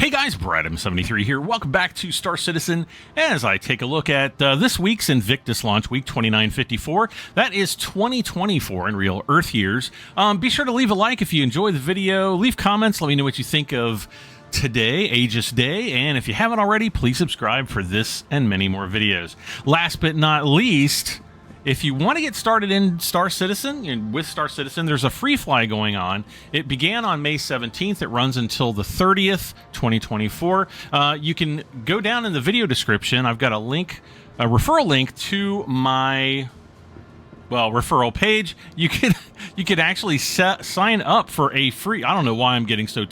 Hey guys, BradM73 here. Welcome back to Star Citizen as I take a look at this week's Invictus launch week 2954. That is 2024 in real Earth years. Be sure to leave a like if you enjoy the video. Leave comments. Let me know what you think of today, Aegis Day. And if you haven't already, please subscribe for this and many more videos. Last but not least, if you want to get started in Star Citizen, and with Star Citizen, there's a free fly going on. It began on May 17th. It runs until the 30th, 2024. You can go down in the video description. I've got a link, a referral link to my, well, referral page. You can actually sign up for a free, I don't know why I'm getting so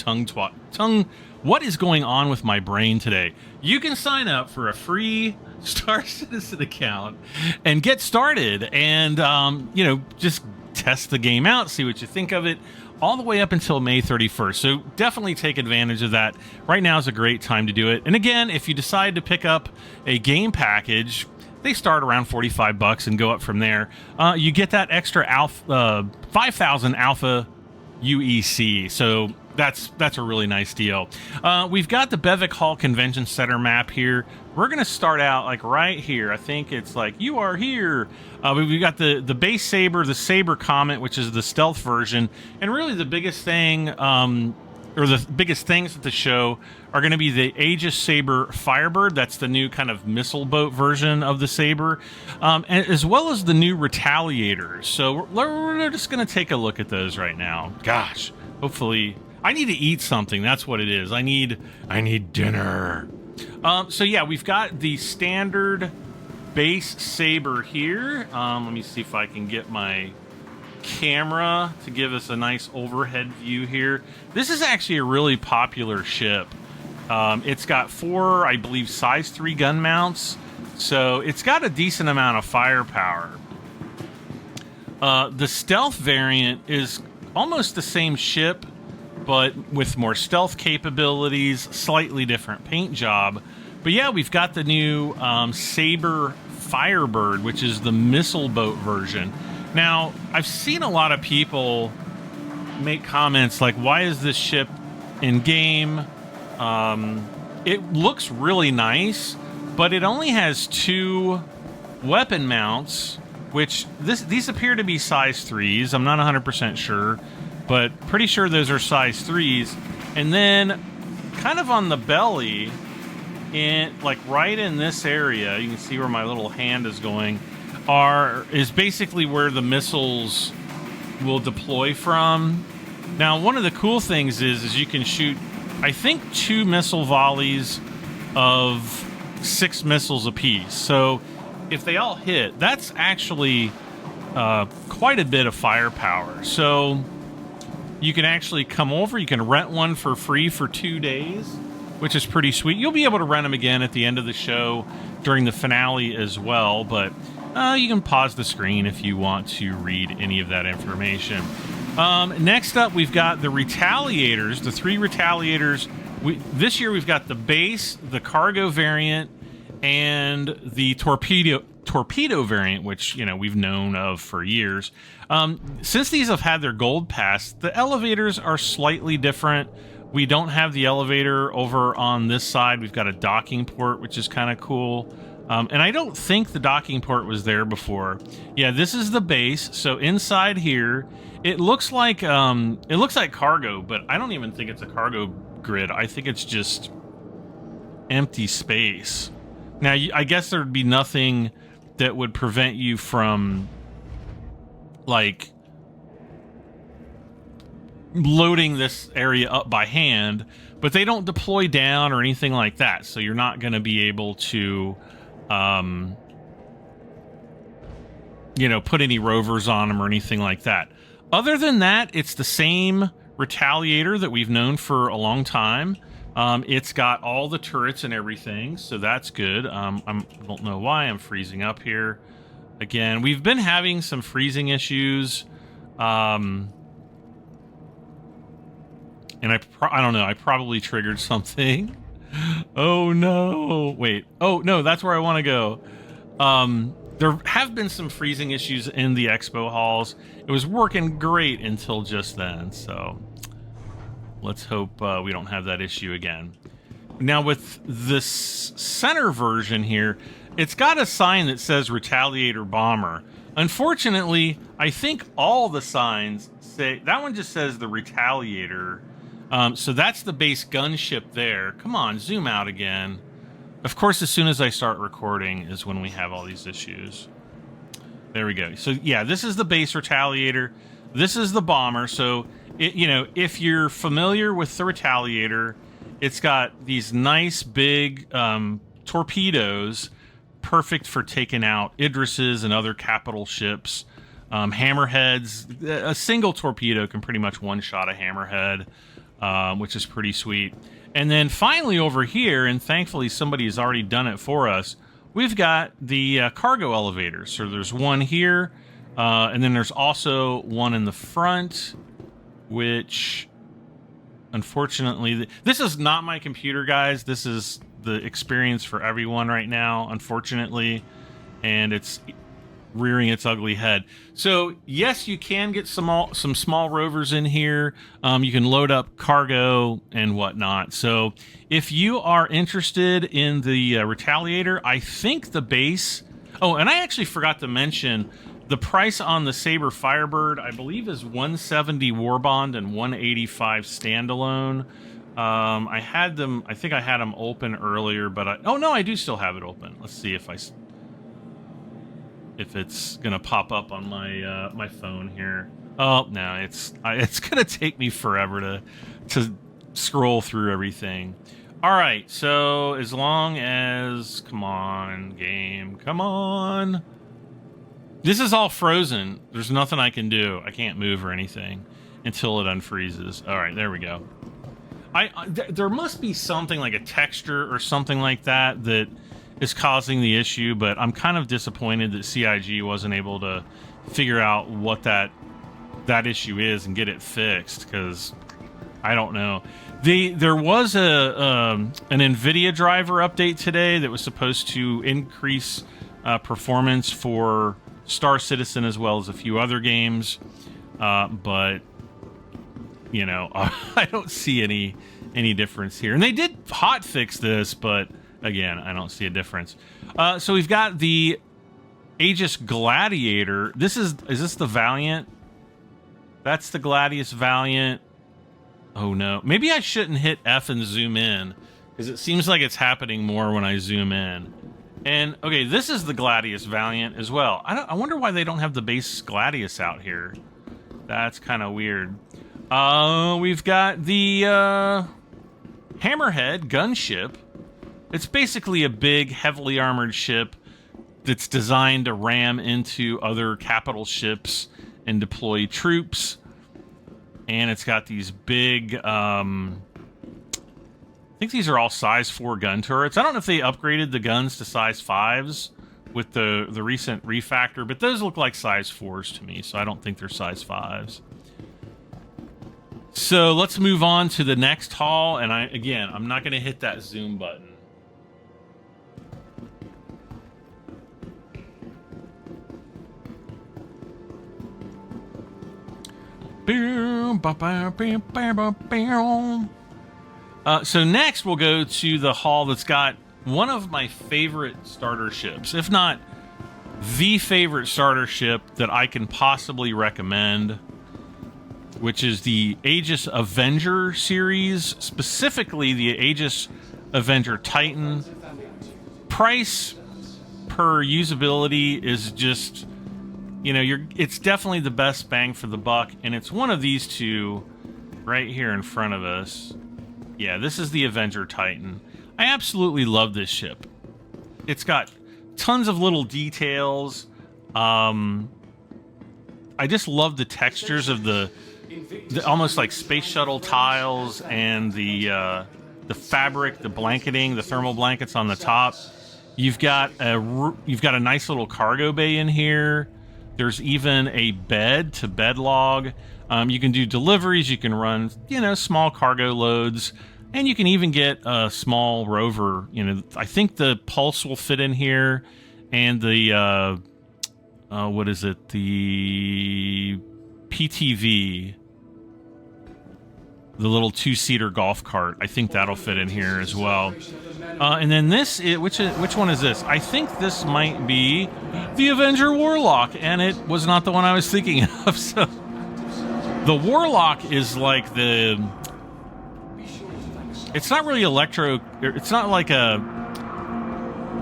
what is going on with my brain today? You can sign up for a free Star Citizen account and get started and, you know, just test the game out, see what you think of it, all the way up until May 31st. So definitely take advantage of that. Right now is a great time to do it. And again, if you decide to pick up a game package, they start around $45 and go up from there. You get that extra 5,000 alpha UEC. So that's a really nice deal. We've got the Bevik Hall Convention Center map here. We're going to start out like right here. I think it's like, you are here. We've got the base Saber, the Saber Comet, which is the stealth version. And really the biggest thing, or the biggest things at the show are going to be the Aegis Saber Firebird. That's the new kind of missile boat version of the Saber, and as well as the new Retaliator. So we're just going to take a look at those right now. Gosh, hopefully I need to eat something. That's what it is. I need dinner. So yeah, we've got the standard base Saber here. Let me see if I can get my camera to give us a nice overhead view here. This is actually a really popular ship. It's got 4, I believe, size 3 gun mounts, so it's got a decent amount of firepower. The stealth variant is almost the same ship, but with more stealth capabilities, slightly different paint job. But yeah, we've got the new Saber Firebird, which is the missile boat version. Now, I've seen a lot of people make comments like, why is this ship in game? It looks really nice, but it only has 2 weapon mounts, which these appear to be size 3s. I'm not 100% sure, but pretty sure those are size 3s. And then kind of on the belly, like right in this area, you can see where my little hand is going, is basically where the missiles will deploy from. Now, one of the cool things is you can shoot, I think, 2 missile volleys of 6 missiles apiece. So if they all hit, that's actually quite a bit of firepower. So you can actually come over, you can rent one for free for 2 days, which is pretty sweet. You'll be able to rent them again at the end of the show during the finale as well, but you can pause the screen if you want to read any of that information. Next up, we've got the Retaliators, the 3 Retaliators. This year we've got the base, the cargo variant, and the torpedo variant, which, you know, we've known of for years. Since these have had their gold pass, the elevators are slightly different. We don't have the elevator over on this side. We've got a docking port, which is kind of cool. And I don't think the docking port was there before. Yeah, this is the base. So inside here, it looks like cargo, but I don't even think it's a cargo grid. I think it's just empty space. Now, I guess there'd be nothing that would prevent you from, like, loading this area up by hand, but they don't deploy down or anything like that. So you're not going to be able to, you know, put any rovers on them or anything like that. Other than that, it's the same Retaliator that we've known for a long time. It's got all the turrets and everything, so that's good. I don't know why I'm freezing up here. Again, we've been having some freezing issues. And I don't know, I probably triggered something. Oh no, wait. Oh no, that's where I want to go. There have been some freezing issues in the expo halls. It was working great until just then, so let's hope we don't have that issue again. Now with this center version here, it's got a sign that says Retaliator Bomber. Unfortunately, I think all the signs say, that one just says the Retaliator. So that's the base gunship there. Come on, zoom out again. Of course, as soon as I start recording is when we have all these issues. There we go. So yeah, this is the base Retaliator. This is the Bomber. So, you know, if you're familiar with the Retaliator, it's got these nice big torpedoes, perfect for taking out Idrises and other capital ships. Hammerheads. A single torpedo can pretty much one-shot a Hammerhead, which is pretty sweet. And then finally over here, and thankfully somebody has already done it for us, we've got the cargo elevators. So there's one here, and then there's also one in the front, which, unfortunately, this is not my computer, guys. This is the experience for everyone right now, unfortunately, and it's rearing its ugly head. So yes, you can get some small rovers in here. You can load up cargo and whatnot. So if you are interested in the Retaliator, I think the base... Oh, and I actually forgot to mention the price on the Saber Firebird, I believe, is $170 Warbond and $185 standalone. I think I had them open earlier, but oh no, I do still have it open. Let's see if it's gonna pop up on my my phone here. Oh no, it's gonna take me forever to scroll through everything. All right, so as long as, come on, game, come on. This is all frozen. There's nothing I can do. I can't move or anything until it unfreezes. All right, there we go. There must be something like a texture or something like that that is causing the issue, but I'm kind of disappointed that CIG wasn't able to figure out what that issue is and get it fixed, because I don't know. There was an NVIDIA driver update today that was supposed to increase performance for Star Citizen as well as a few other games, but you know, I don't see any difference here. And they did hotfix this, but again, I don't see a difference. So we've got the Aegis Gladiator. Is this the Valiant? That's the Gladius Valiant. Oh no, maybe I shouldn't hit F and zoom in, because it seems like it's happening more when I zoom in. And okay, this is the Gladius Valiant as well. I wonder why they don't have the base Gladius out here. That's kind of weird. We've got the Hammerhead gunship. It's basically a big, heavily armored ship that's designed to ram into other capital ships and deploy troops. And it's got these big, I think these are all size 4 gun turrets. I don't know if they upgraded the guns to size 5s with the recent refactor, but those look like size 4s to me, so I don't think they're size 5s. So let's move on to the next haul, and I'm not going to hit that zoom button. So next we'll go to the haul that's got one of my favorite starter ships, if not the favorite starter ship that I can possibly recommend, which is the Aegis Avenger series, specifically the Aegis Avenger Titan. Price per usability is just, you know, it's definitely the best bang for the buck, and it's one of these two right here in front of us. Yeah, this is the Avenger Titan. I absolutely love this ship. It's got tons of little details. I just love the textures of the almost like space shuttle tiles and the fabric, the blanketing, the thermal blankets on the top. You've got a nice little cargo bay in here. There's even a bed to bed log. You can do deliveries. You can run, you know, small cargo loads, and you can even get a small rover. You know, I think the Pulse will fit in here, and the what is it? The PTV. the little 2-seater golf cart. I think that'll fit in here as well. And then this, which one is this? I think this might be the Avenger Warlock, and it was not the one I was thinking of. So the Warlock is like the... It's not really it's not like a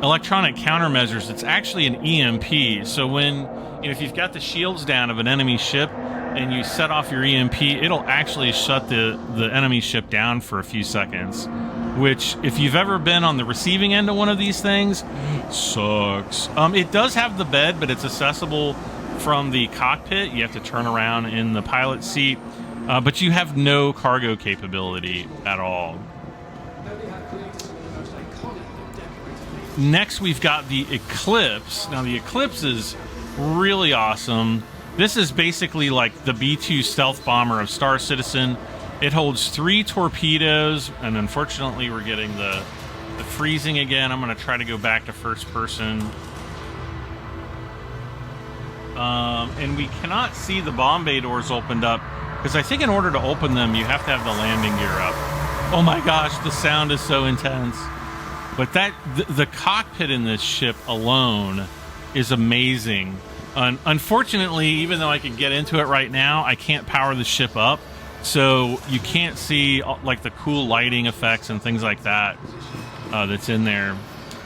electronic countermeasures. It's actually an EMP. So when, if you've got the shields down of an enemy ship and you set off your EMP, it'll actually shut the enemy ship down for a few seconds. Which, if you've ever been on the receiving end of one of these things, sucks. It does have the bed, but it's accessible from the cockpit. You have to turn around in the pilot seat, but you have no cargo capability at all. Next, we've got the Eclipse. Now, the Eclipse is really awesome. This is basically like the B-2 stealth bomber of Star Citizen. It holds 3 torpedoes, and unfortunately, we're getting the freezing again. I'm going to try to go back to first person. And we cannot see the bomb bay doors opened up, because I think in order to open them, you have to have the landing gear up. Oh my gosh, the sound is so intense. But the cockpit in this ship alone is amazing. Unfortunately, even though I can get into it right now, I can't power the ship up. So you can't see like the cool lighting effects and things like that that's in there.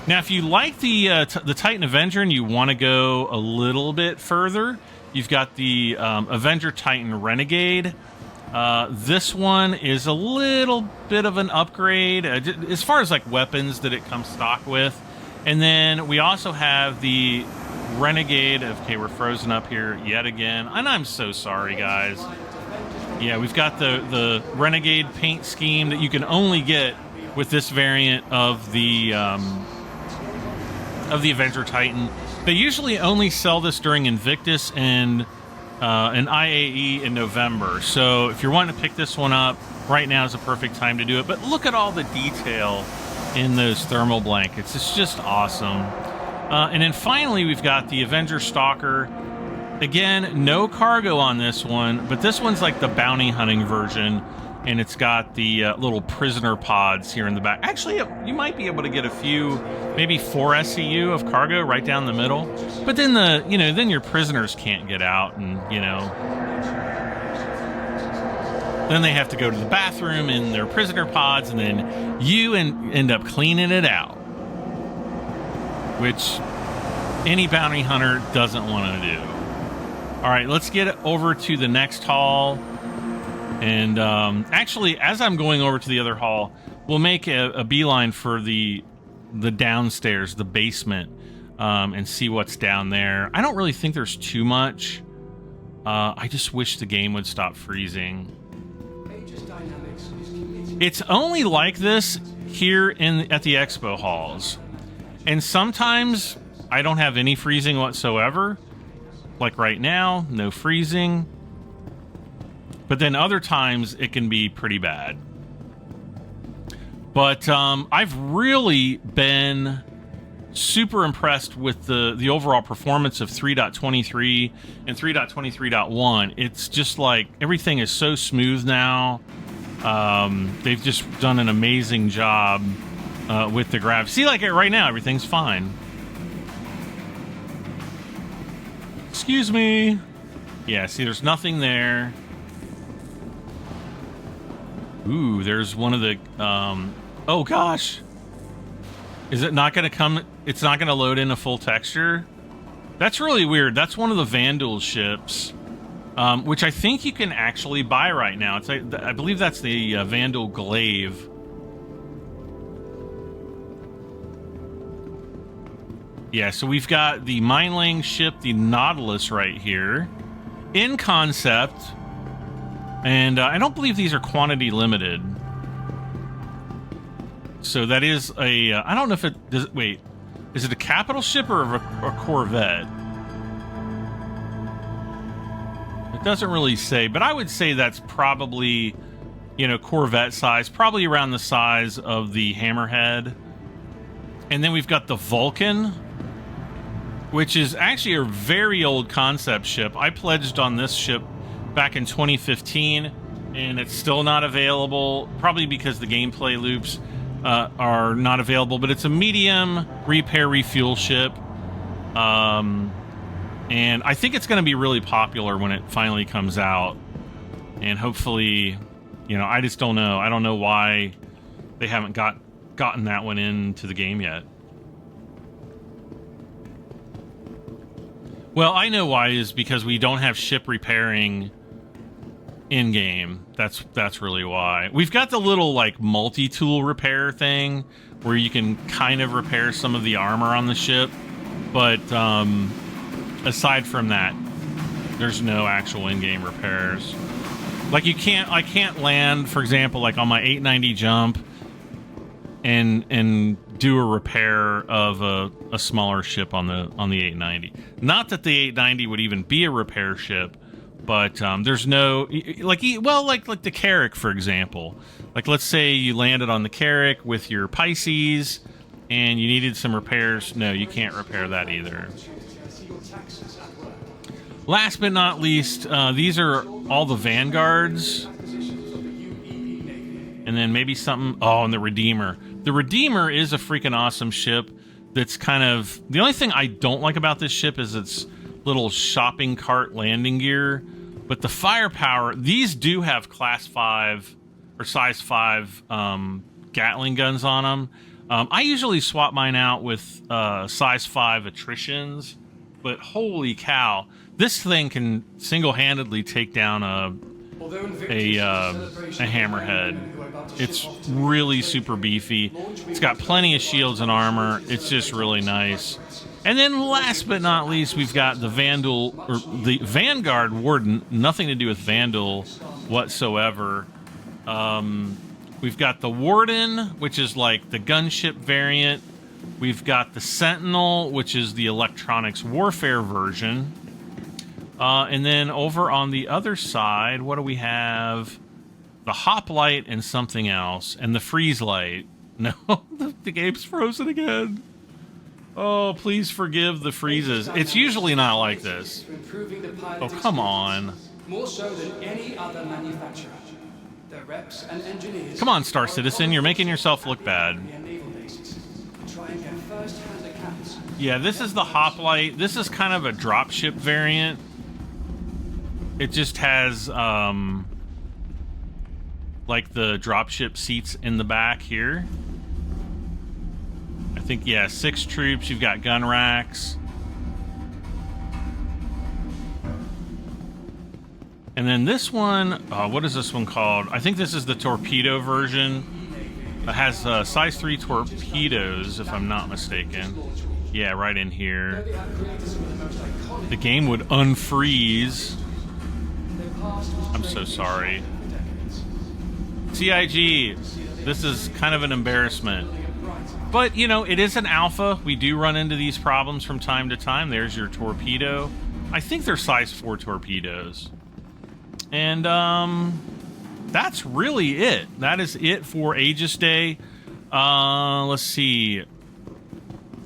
Now, if you like the Titan Avenger and you want to go a little bit further, you've got the Avenger Titan Renegade. This one is a little bit of an upgrade as far as like weapons that it comes stock with. And then we also have the Renegade. Okay, we're frozen up here yet again. And I'm so sorry, guys. Yeah, we've got the Renegade paint scheme that you can only get with this variant of the Avenger Titan. They usually only sell this during Invictus and an IAE in November. So if you're wanting to pick this one up, right now is a perfect time to do it. But look at all the detail in those thermal blankets. It's just awesome. And then finally, we've got the Avenger Stalker. Again, no cargo on this one, but this one's like the bounty hunting version, and it's got the little prisoner pods here in the back. Actually, you might be able to get a few, maybe 4 SCU of cargo right down the middle. But then then your prisoners can't get out, and then they have to go to the bathroom in their prisoner pods, and then you end up cleaning it out, which any bounty hunter doesn't want to do. All right, let's get over to the next hall. And actually, as I'm going over to the other hall, we'll make a beeline for the downstairs, the basement, and see what's down there. I don't really think there's too much. I just wish the game would stop freezing. It's only like this here at the expo halls. And sometimes I don't have any freezing whatsoever. Like right now, no freezing. But then other times it can be pretty bad. But I've really been super impressed with the overall performance of 3.23 and 3.23.1. It's just like everything is so smooth now. They've just done an amazing job with the graphics. See, like right now, everything's fine. Excuse me. Yeah, see, there's nothing there. Ooh, there's one of the... oh, gosh. Is it not going to come... It's not going to load in a full texture? That's really weird. That's one of the Vandal ships, which I think you can actually buy right now. I believe that's the Vandal Glaive. Yeah, so we've got the mine-laying ship, the Nautilus, right here, in concept, and I don't believe these are quantity limited. So that is a, I don't know if it does. Wait, is it a capital ship or a Corvette? It doesn't really say, but I would say that's probably, Corvette size, probably around the size of the Hammerhead. And then we've got the Vulcan, which is actually a very old concept ship. I pledged on this ship back in 2015. and it's still not available, probably because the gameplay loops are not available, but it's a medium repair refuel ship. And I think it's going to be really popular when it finally comes out. And hopefully, you know, I just don't know. I don't know why they haven't gotten that one into the game yet. Well, I know why, is because we don't have ship repairing in-game. That's really why. We've got the little, like, multi-tool repair thing where you can kind of repair some of the armor on the ship. But, aside from that, there's no actual in-game repairs. Like, I can't land, for example, like on my 890 jump and do a repair of a smaller ship on the 890. Not that the 890 would even be a repair ship, but there's no, like the Carrack, for example. Like, let's say you landed on the Carrack with your Pisces and you needed some repairs. No, you can't repair that either. Last but not least, these are all the Vanguards. And then maybe something... Oh, and the Redeemer. The Redeemer is a freaking awesome ship that's kind of... The only thing I don't like about this ship is its little shopping cart landing gear. But the firepower... These do have class 5 or size 5 Gatling guns on them. I usually swap mine out with size 5 attritions. But holy cow... This thing can single-handedly take down a hammerhead. It's really super beefy. It's got plenty of shields and armor. It's just really nice. And then last but not least, we've got the the Vanguard Warden. Nothing to do with Vandal whatsoever. We've got the Warden, which is like the gunship variant. We've got the Sentinel, which is the electronics warfare version. And then over on the other side, what do we have? The Hoplite and something else. And the Freeze Light. No, the game's frozen again. Oh, please forgive the freezes. It's usually not like this. Oh, come on. More so than any other manufacturer. Their reps and engineers... Come on, Star Citizen. You're making yourself look bad. Yeah, this is the Hoplite. This is kind of a dropship variant. It just has, like the dropship seats in the back here. I think, yeah, 6 troops. You've got gun racks. And then this one, what is this one called? I think this is the torpedo version. It has size 3 torpedoes, if I'm not mistaken. Yeah, right in here. The game would unfreeze. I'm so sorry. CIG, this is kind of an embarrassment. But, you know, it is an alpha. We do run into these problems from time to time. There's your torpedo. I think they're size 4 torpedoes. And, that's really it. That is it for Aegis Day. Let's see.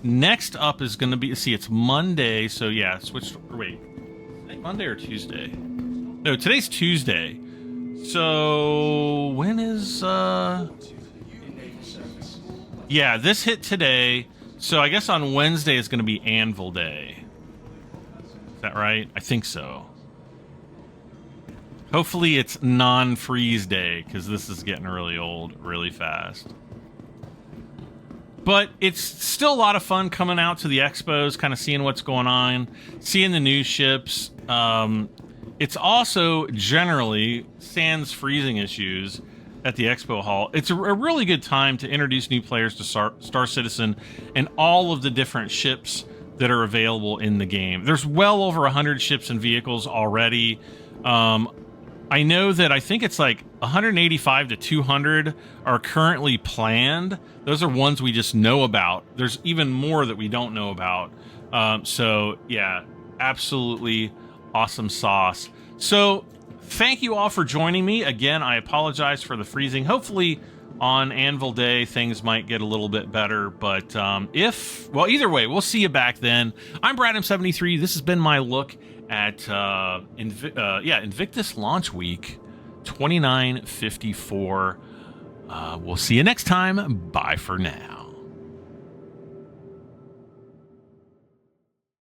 Next up is going to be... See, it's Monday, so yeah, switch... Wait. Monday or Tuesday? No, today's Tuesday. So, when is, Yeah, this hit today. So, I guess on Wednesday is going to be Anvil Day. Is that right? I think so. Hopefully it's non-freeze day, because this is getting really old really fast. But it's still a lot of fun coming out to the expos, kind of seeing what's going on, seeing the new ships. It's also generally, sans freezing issues at the expo hall, it's a really good time to introduce new players to Star Citizen and all of the different ships that are available in the game. There's well over 100 ships and vehicles already. I know that I think it's like 185 to 200 are currently planned. Those are ones we just know about. There's even more that we don't know about. So, yeah, absolutely awesome sauce. So, thank you all for joining me. Again, I apologize for the freezing. Hopefully, on Anvil Day, things might get a little bit better. But well, either way, we'll see you back then. I'm Brad M73. This has been my look at Invictus launch week $29.54. We'll see you next time. Bye for now.